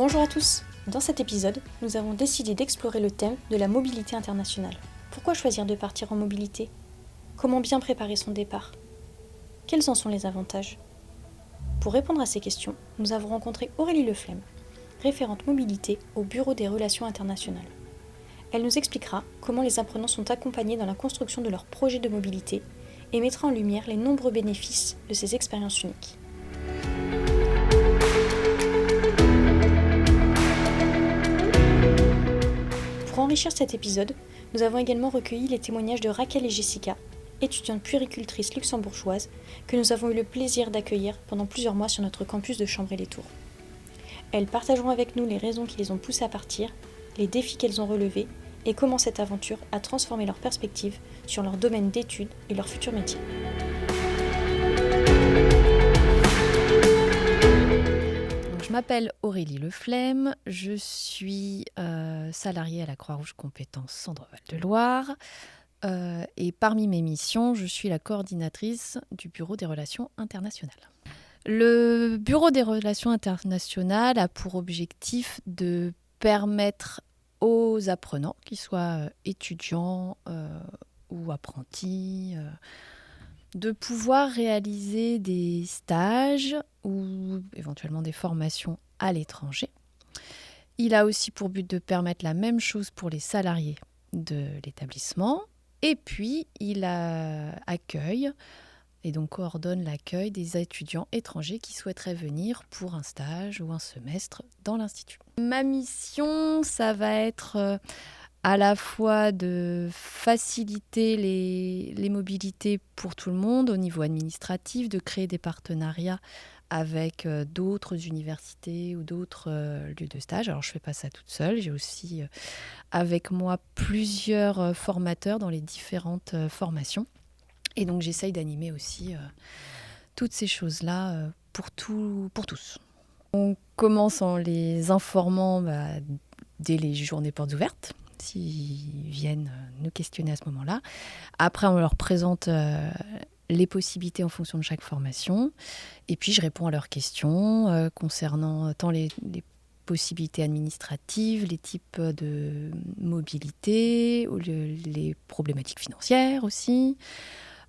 Bonjour à tous. Dans cet épisode, nous avons décidé d'explorer le thème de la mobilité internationale. Pourquoi choisir de partir en mobilité ? Comment bien préparer son départ ? Quels en sont les avantages ? Pour répondre à ces questions, nous avons rencontré Aurélie Leflemme, référente mobilité au Bureau des Relations Internationales. Elle nous expliquera comment les apprenants sont accompagnés dans la construction de leur projet de mobilité et mettra en lumière les nombreux bénéfices de ces expériences uniques. Pour enrichir cet épisode, nous avons également recueilli les témoignages de Raquel et Jessica, étudiantes puéricultrices luxembourgeoises, que nous avons eu le plaisir d'accueillir pendant plusieurs mois sur notre campus de Chambray-les-Tours. Elles partageront avec nous les raisons qui les ont poussées à partir, les défis qu'elles ont relevés et comment cette aventure a transformé leur perspective sur leur domaine d'études et leur futur métier. Je m'appelle Aurélie Leflemme, je suis salariée à la Croix-Rouge Compétences Centre-Val de Loire et parmi mes missions, je suis la coordinatrice du Bureau des Relations Internationales. Le Bureau des Relations Internationales a pour objectif de permettre aux apprenants, qu'ils soient étudiants ou apprentis, de pouvoir réaliser des stages ou éventuellement des formations à l'étranger. Il a aussi pour but de permettre la même chose pour les salariés de l'établissement. Et puis, il accueille et donc coordonne l'accueil des étudiants étrangers qui souhaiteraient venir pour un stage ou un semestre dans l'Institut. Ma mission, ça va être à la fois de faciliter les mobilités pour tout le monde au niveau administratif, de créer des partenariats avec d'autres universités ou d'autres lieux de stage. Alors je ne fais pas ça toute seule, j'ai aussi avec moi plusieurs formateurs dans les différentes formations. Et donc j'essaye d'animer aussi toutes ces choses-là pour tous. On commence en les informant dès les journées portes ouvertes, s'ils viennent nous questionner à ce moment-là. Après, on leur présente les possibilités en fonction de chaque formation. Et puis, je réponds à leurs questions concernant tant les possibilités administratives, les types de mobilité, les problématiques financières aussi.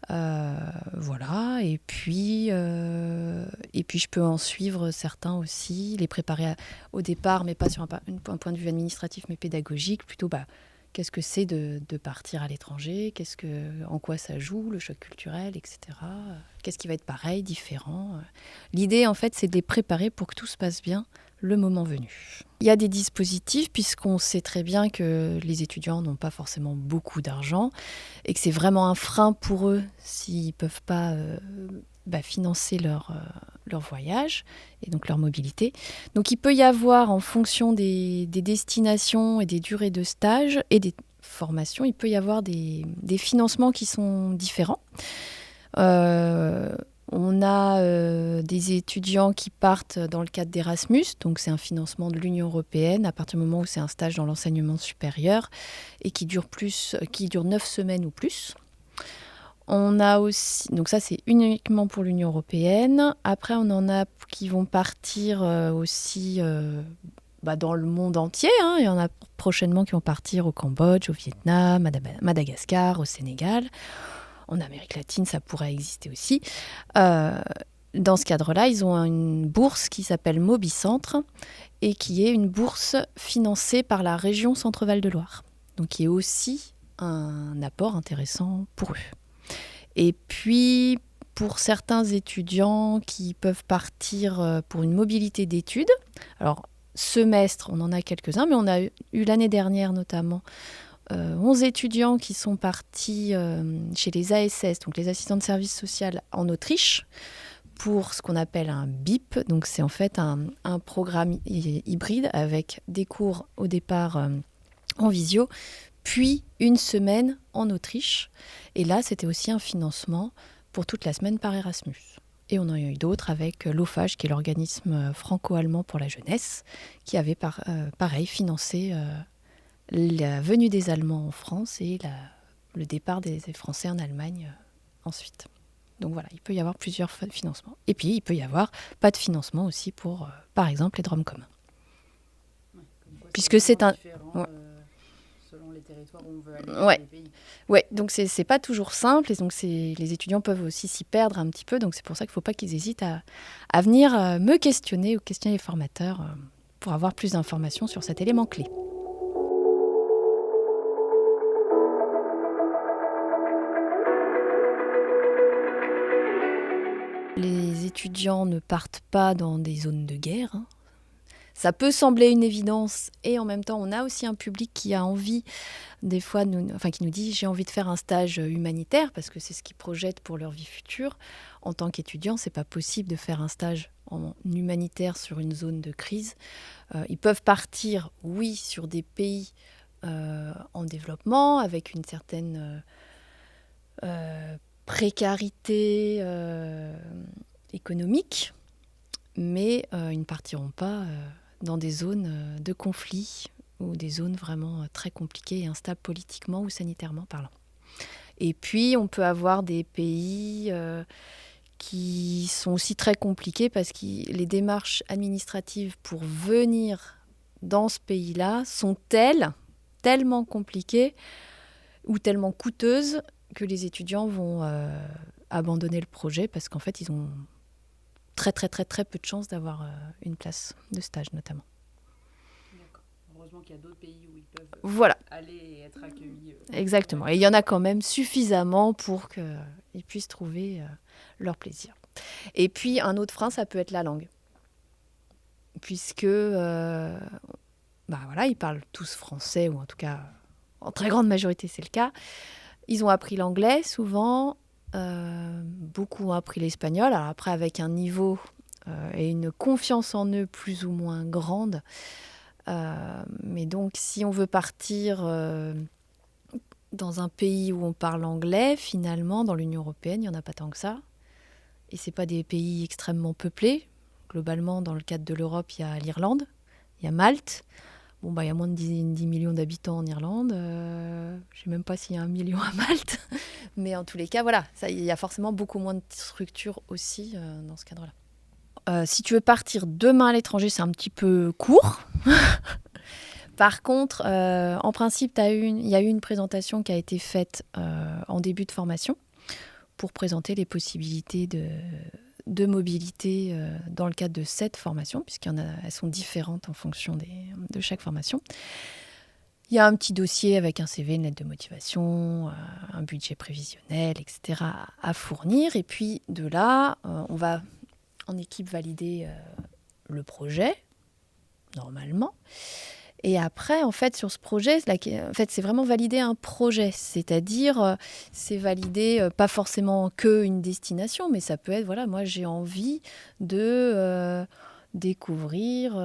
Voilà, et puis je peux en suivre certains aussi, les préparer au départ, mais pas sur un point de vue administratif, mais pédagogique, plutôt qu'est-ce que c'est de partir à l'étranger, en quoi ça joue, le choc culturel, etc. Qu'est-ce qui va être pareil, différent. L'idée, en fait, c'est de les préparer pour que tout se passe bien le moment venu. Il y a des dispositifs, puisqu'on sait très bien que les étudiants n'ont pas forcément beaucoup d'argent et que c'est vraiment un frein pour eux s'ils ne peuvent pas financer leur voyage et donc leur mobilité. Donc il peut y avoir, en fonction des destinations et des durées de stage et des formations, il peut y avoir des financements qui sont différents. On a des étudiants qui partent dans le cadre d'Erasmus, donc c'est un financement de l'Union européenne à partir du moment où c'est un stage dans l'enseignement supérieur et qui dure 9 semaines ou plus. On a aussi, donc ça c'est uniquement pour l'Union européenne. Après on en a qui vont partir aussi dans le monde entier. Il y en a prochainement qui vont partir au Cambodge, au Vietnam, à Madagascar, au Sénégal. En Amérique latine, ça pourrait exister aussi. Dans ce cadre-là, ils ont une bourse qui s'appelle Mobicentre et qui est une bourse financée par la région Centre-Val de Loire. Donc, qui est aussi un apport intéressant pour eux. Et puis, pour certains étudiants qui peuvent partir pour une mobilité d'études, alors semestre, on en a quelques-uns, mais on a eu l'année dernière notamment 11 étudiants qui sont partis chez les ASS, donc les assistants de service social en Autriche, pour ce qu'on appelle un BIP. Donc c'est en fait un programme hybride avec des cours au départ en visio, puis une semaine en Autriche. Et là, c'était aussi un financement pour toute la semaine par Erasmus. Et on en a eu d'autres avec l'OFAGE, qui est l'organisme franco-allemand pour la jeunesse, qui avait pareil financé la venue des Allemands en France et le départ des Français en Allemagne ensuite. Donc voilà, il peut y avoir plusieurs financements. Et puis, il peut y avoir pas de financement aussi pour, par exemple, les DROM communs. puisque c'est un... différent, Ouais. Selon les territoires où on veut aller, Ouais. les pays. Ouais, donc c'est pas toujours simple, et donc les étudiants peuvent aussi s'y perdre un petit peu, donc c'est pour ça qu'il ne faut pas qu'ils hésitent à venir me questionner ou questionner les formateurs pour avoir plus d'informations sur cet élément clé. Les étudiants ne partent pas dans des zones de guerre, hein. Ça peut sembler une évidence, et en même temps, on a aussi un public qui a envie, des fois, qui nous dit « j'ai envie de faire un stage humanitaire », parce que c'est ce qu'ils projettent pour leur vie future. En tant qu'étudiant, c'est pas possible de faire un stage en humanitaire sur une zone de crise. Ils peuvent partir, oui, sur des pays en développement, avec une certaine précarité économique, mais ils ne partiront pas dans des zones de conflit ou des zones vraiment très compliquées et instables politiquement ou sanitairement parlant. Et puis, on peut avoir des pays qui sont aussi très compliqués parce que les démarches administratives pour venir dans ce pays-là sont tellement compliquées ou tellement coûteuses que les étudiants vont abandonner le projet parce qu'en fait, ils ont très peu de chances d'avoir une place de stage notamment. D'accord. Heureusement qu'il y a d'autres pays où ils peuvent Voilà. aller et être accueillis. Exactement. Et il y en a quand même suffisamment pour qu'ils puissent trouver leur plaisir. Et puis, un autre frein, ça peut être la langue. Puisque, ils parlent tous français, ou en tout cas, en très grande majorité, c'est le cas. Ils ont appris l'anglais, souvent. Beaucoup ont appris l'espagnol. Alors après, avec un niveau et une confiance en eux plus ou moins grande. Mais donc, si on veut partir dans un pays où on parle anglais, finalement, dans l'Union européenne, il n'y en a pas tant que ça. Et ce n'est pas des pays extrêmement peuplés. Globalement, dans le cadre de l'Europe, il y a l'Irlande, il y a Malte. Bon, il y a moins de 10 millions d'habitants en Irlande. Je ne sais même pas s'il y a 1 million à Malte. Mais en tous les cas, voilà, il y a forcément beaucoup moins de structures aussi dans ce cadre-là. Si tu veux partir demain à l'étranger, c'est un petit peu court. Par contre, en principe, il y a eu une présentation qui a été faite en début de formation pour présenter les possibilités de mobilité dans le cadre de cette formation, puisqu'elles sont différentes en fonction de chaque formation. Il y a un petit dossier avec un CV, une lettre de motivation, un budget prévisionnel, etc. à fournir. Et puis de là, on va en équipe valider le projet, normalement. Et après, en fait, sur ce projet, c'est vraiment valider un projet. C'est-à-dire, c'est valider pas forcément qu'une destination, mais ça peut être, voilà, moi j'ai envie de découvrir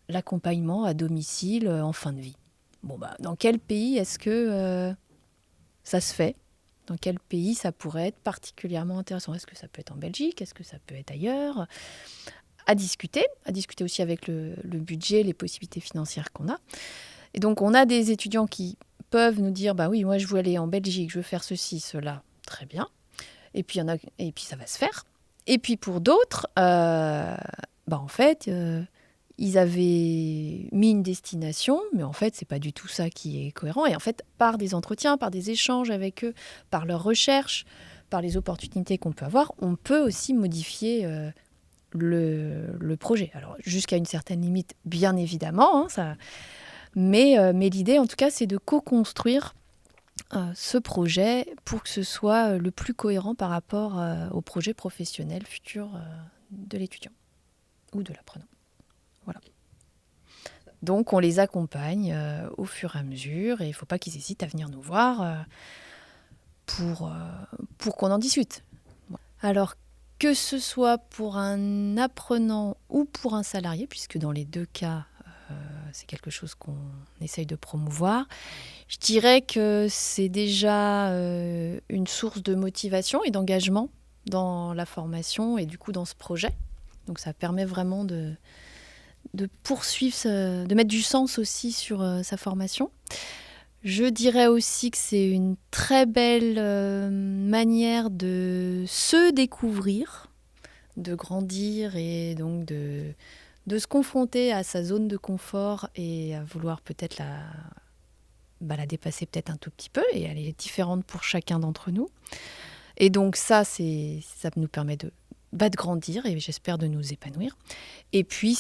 l'accompagnement à domicile en fin de vie. Bon, dans quel pays est-ce que ça se fait ? Dans quel pays ça pourrait être particulièrement intéressant ? Est-ce que ça peut être en Belgique ? Est-ce que ça peut être ailleurs ? à discuter aussi avec le budget, les possibilités financières qu'on a. Et donc, on a des étudiants qui peuvent nous dire, oui, moi, je veux aller en Belgique, je veux faire ceci, cela, très bien. Et puis, ça va se faire. Et puis, pour d'autres, en fait, ils avaient mis une destination, mais en fait, c'est pas du tout ça qui est cohérent. Et en fait, par des entretiens, par des échanges avec eux, par leurs recherches, par les opportunités qu'on peut avoir, on peut aussi modifier le projet. Alors, jusqu'à une certaine limite, bien évidemment, mais l'idée, en tout cas, c'est de co-construire ce projet pour que ce soit le plus cohérent par rapport au projet professionnel futur de l'étudiant ou de l'apprenant. Voilà. Donc, on les accompagne au fur et à mesure, et il ne faut pas qu'ils hésitent à venir nous voir pour qu'on en discute. Alors, que ce soit pour un apprenant ou pour un salarié, puisque dans les deux cas, c'est quelque chose qu'on essaye de promouvoir, je dirais que c'est déjà une source de motivation et d'engagement dans la formation et du coup dans ce projet. Donc ça permet vraiment de poursuivre, de mettre du sens aussi sur sa formation. Je dirais aussi que c'est une très belle manière de se découvrir, de grandir et donc de de se confronter à sa zone de confort et à vouloir peut-être la dépasser peut-être un tout petit peu, et elle est différente pour chacun d'entre nous. Et donc ça nous permet de grandir et j'espère de nous épanouir. Et puis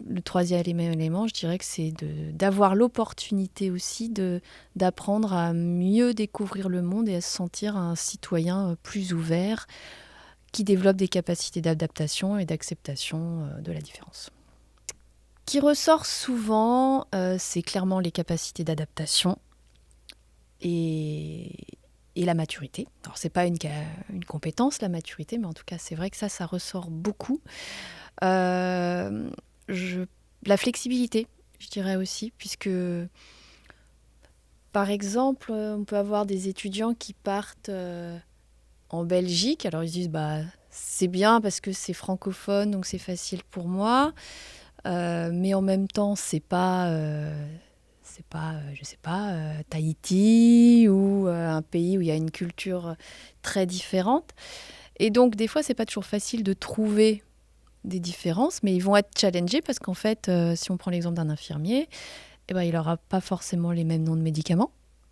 le troisième élément, je dirais que c'est d'avoir l'opportunité aussi d'apprendre à mieux découvrir le monde et à se sentir un citoyen plus ouvert, qui développe des capacités d'adaptation et d'acceptation de la différence. Ce qui ressort souvent, c'est clairement les capacités d'adaptation et la maturité. Alors, ce n'est pas une compétence, la maturité, mais en tout cas, c'est vrai que ça ressort beaucoup. La flexibilité, je dirais aussi, puisque, par exemple, on peut avoir des étudiants qui partent en Belgique. Alors, ils se disent, c'est bien parce que c'est francophone, donc c'est facile pour moi. Mais en même temps, c'est pas, je sais pas, Tahiti ou un pays où il y a une culture très différente. Et donc, des fois, c'est pas toujours facile de trouver des différences, mais ils vont être challengés parce qu'en fait, si on prend l'exemple d'un infirmier, il n'aura pas forcément les mêmes noms de médicaments.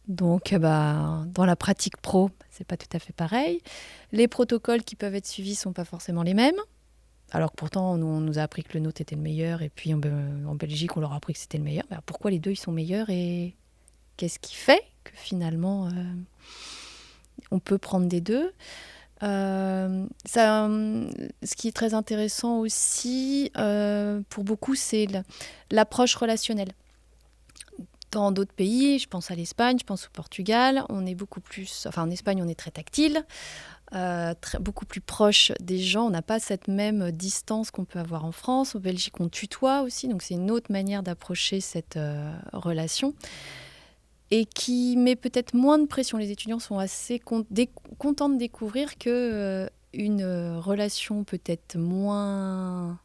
Donc, dans la pratique pro, c'est pas tout à fait pareil. Les protocoles qui peuvent être suivis sont pas forcément les mêmes. Alors que pourtant, on nous a appris que le nôtre était le meilleur, et puis en Belgique, on leur a appris que c'était le meilleur. Pourquoi les deux, ils sont meilleurs, et qu'est-ce qui fait que finalement, on peut prendre des deux ? Ce qui est très intéressant aussi, pour beaucoup, c'est l'approche relationnelle. Dans d'autres pays, je pense à l'Espagne, je pense au Portugal, on est beaucoup plus... Enfin, en Espagne, on est très tactile. Beaucoup plus proche des gens. On n'a pas cette même distance qu'on peut avoir en France. Au Belgique, on tutoie aussi, donc c'est une autre manière d'approcher cette relation et qui met peut-être moins de pression. Les étudiants sont assez contents de découvrir que une relation peut-être moins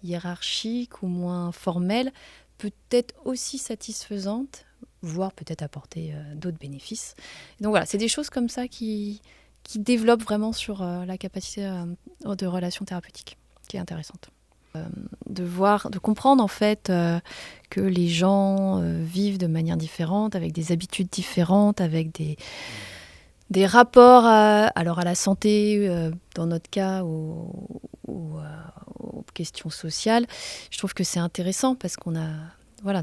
hiérarchique ou moins formelle peut être aussi satisfaisante, voire peut-être apporter d'autres bénéfices. Donc voilà, c'est des choses comme ça qui développe vraiment sur la capacité de relation thérapeutique, qui est intéressante. De comprendre en fait que les gens vivent de manière différente, avec des habitudes différentes, avec des rapports à la santé, dans notre cas, aux questions sociales. Je trouve que c'est intéressant parce qu'on a,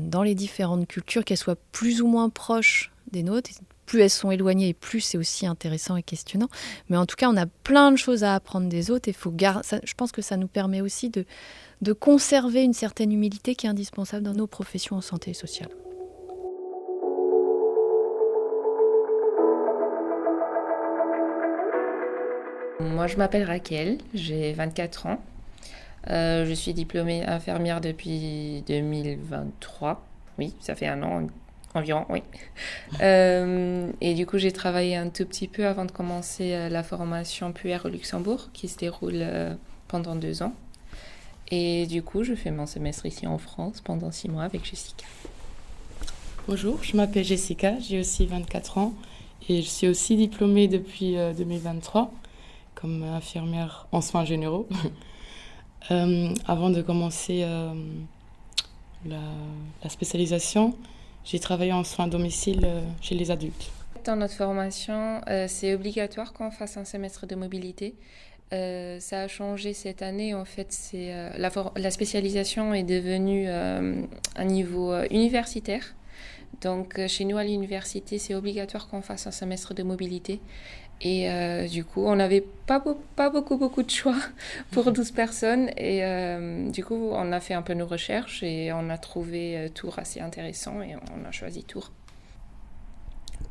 dans les différentes cultures, qu'elles soient plus ou moins proches des nôtres, plus elles sont éloignées, et plus c'est aussi intéressant et questionnant. Mais en tout cas, on a plein de choses à apprendre des autres, et je pense que ça nous permet aussi de conserver une certaine humilité qui est indispensable dans nos professions en santé sociale. Moi, je m'appelle Raquel, j'ai 24 ans. Je suis diplômée infirmière depuis 2023. Oui, ça fait un an environ, oui. Et du coup, j'ai travaillé un tout petit peu avant de commencer la formation PUER au Luxembourg, qui se déroule pendant 2 ans. Et du coup, je fais mon semestre ici en France pendant 6 mois avec Jessica. Bonjour, je m'appelle Jessica, j'ai aussi 24 ans et je suis aussi diplômée depuis 2023 comme infirmière en soins généraux. Avant de commencer la spécialisation, j'ai travaillé en soins à domicile chez les adultes. Dans notre formation, c'est obligatoire qu'on fasse un semestre de mobilité. Ça a changé cette année. En fait, la spécialisation est devenue un niveau universitaire. Donc, chez nous, à l'université, c'est obligatoire qu'on fasse un semestre de mobilité. Et du coup, on n'avait pas beaucoup de choix pour 12 personnes. Et du coup, on a fait un peu nos recherches et on a trouvé Tours assez intéressant et on a choisi Tours.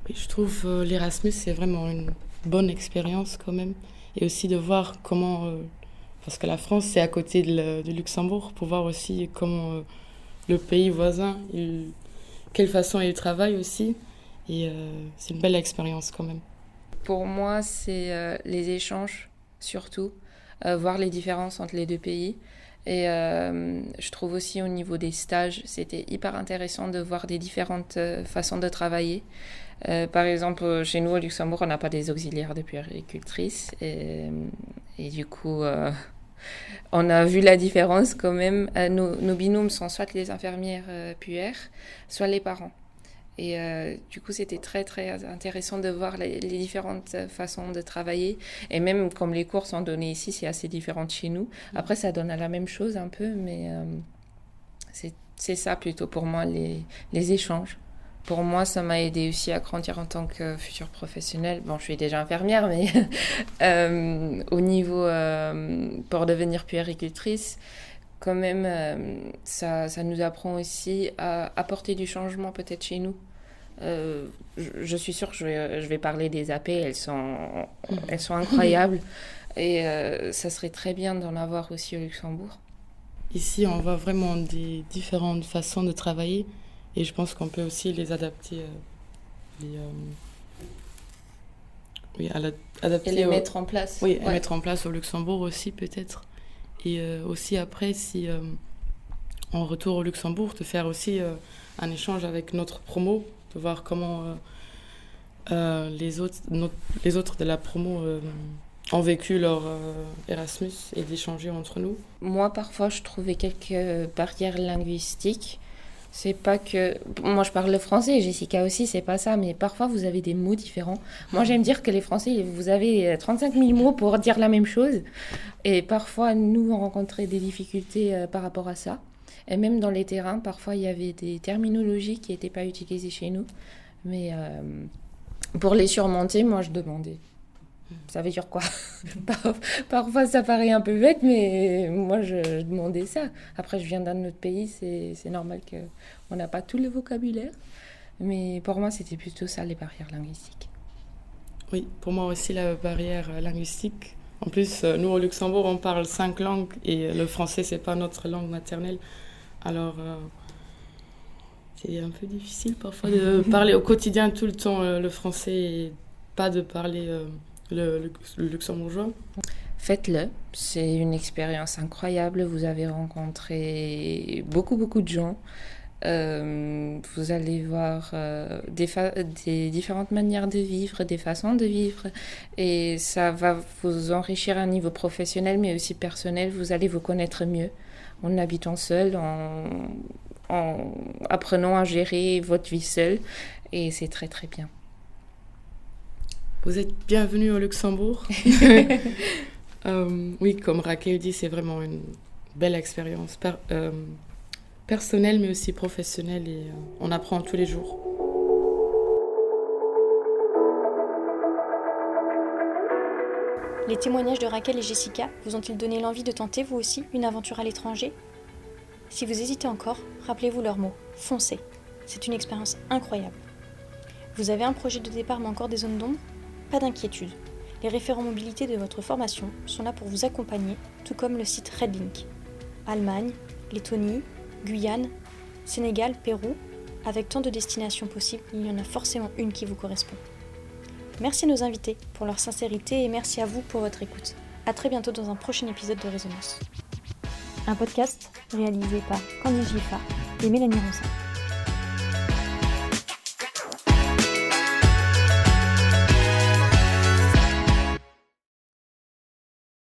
Oui, je trouve l'Erasmus, c'est vraiment une bonne expérience quand même. Et aussi de voir comment, parce que la France, c'est à côté de Luxembourg, pour voir aussi comment le pays voisin, quelle façon il travaille aussi. Et c'est une belle expérience quand même. Pour moi, c'est les échanges, surtout, voir les différences entre les deux pays. Et je trouve aussi au niveau des stages, c'était hyper intéressant de voir des différentes façons de travailler. Par exemple, chez nous au Luxembourg, on n'a pas des auxiliaires de puéricultrices. Et du coup, On a vu la différence quand même. Nos binômes sont soit les infirmières puères, soit les parents. Et du coup, c'était très, très intéressant de voir les différentes façons de travailler. Et même comme les cours sont donnés ici, c'est assez différent de chez nous. Après, ça donne à la même chose un peu, mais c'est ça plutôt pour moi, les échanges. Pour moi, ça m'a aidé aussi à grandir en tant que future professionnelle. Bon, je suis déjà infirmière, mais au niveau pour devenir puéricultrice, quand même, ça nous apprend aussi à apporter du changement peut-être chez nous. Je suis sûre que je vais parler des AP, elles sont incroyables. Et ça serait très bien d'en avoir aussi au Luxembourg. Ici, on voit vraiment des différentes façons de travailler et je pense qu'on peut aussi les adapter. Adapter et les mettre en place. Oui, ouais. Mettre en place au Luxembourg aussi peut-être. Et aussi après, si on retourne au Luxembourg, de faire aussi un échange avec notre promo, de voir comment les autres de la promo ont vécu leur Erasmus et d'échanger entre nous. Moi, parfois, je trouvais quelques barrières linguistiques. C'est pas que... Moi, je parle le français, Jessica aussi, c'est pas ça, mais parfois, vous avez des mots différents. Moi, j'aime dire que les Français, vous avez 35 000 mots pour dire la même chose. Et parfois, nous, on rencontrait des difficultés par rapport à ça. Et même dans les terrains, parfois, il y avait des terminologies qui n'étaient pas utilisées chez nous. Mais pour les surmonter, moi, je demandais. Ça veut dire quoi? Parfois, ça paraît un peu bête, mais moi, je demandais ça. Après, je viens d'un autre pays, c'est normal qu'on n'a pas tout le vocabulaire. Mais pour moi, c'était plutôt ça, les barrières linguistiques. Oui, pour moi aussi, la barrière linguistique. En plus, nous, au Luxembourg, on parle 5 langues et le français, c'est pas notre langue maternelle. Alors, c'est un peu difficile parfois de parler au quotidien tout le temps le français et pas de parler... le luxembourgeois. Faites-le, c'est une expérience incroyable. Vous avez rencontré beaucoup de gens. Vous allez voir des différentes manières de vivre, des façons de vivre, et ça va vous enrichir à un niveau professionnel, mais aussi personnel. Vous allez vous connaître mieux en habitant seul, en apprenant à gérer votre vie seule, et c'est très très bien. Vous êtes bienvenue au Luxembourg. Oui, comme Raquel dit, c'est vraiment une belle expérience personnelle, mais aussi professionnelle, et on apprend tous les jours. Les témoignages de Raquel et Jessica vous ont-ils donné l'envie de tenter, vous aussi, une aventure à l'étranger? Si vous hésitez encore, rappelez-vous leurs mots. Foncez. C'est une expérience incroyable. Vous avez un projet de départ, mais encore des zones d'ombre? Pas d'inquiétude. Les référents mobilité de votre formation sont là pour vous accompagner, tout comme le site Redlink. Allemagne, Lettonie, Guyane, Sénégal, Pérou, avec tant de destinations possibles, il y en a forcément une qui vous correspond. Merci à nos invités pour leur sincérité et merci à vous pour votre écoute. À très bientôt dans un prochain épisode de Résonance. Un podcast réalisé par Candy Giffa et Mélanie Ronsin.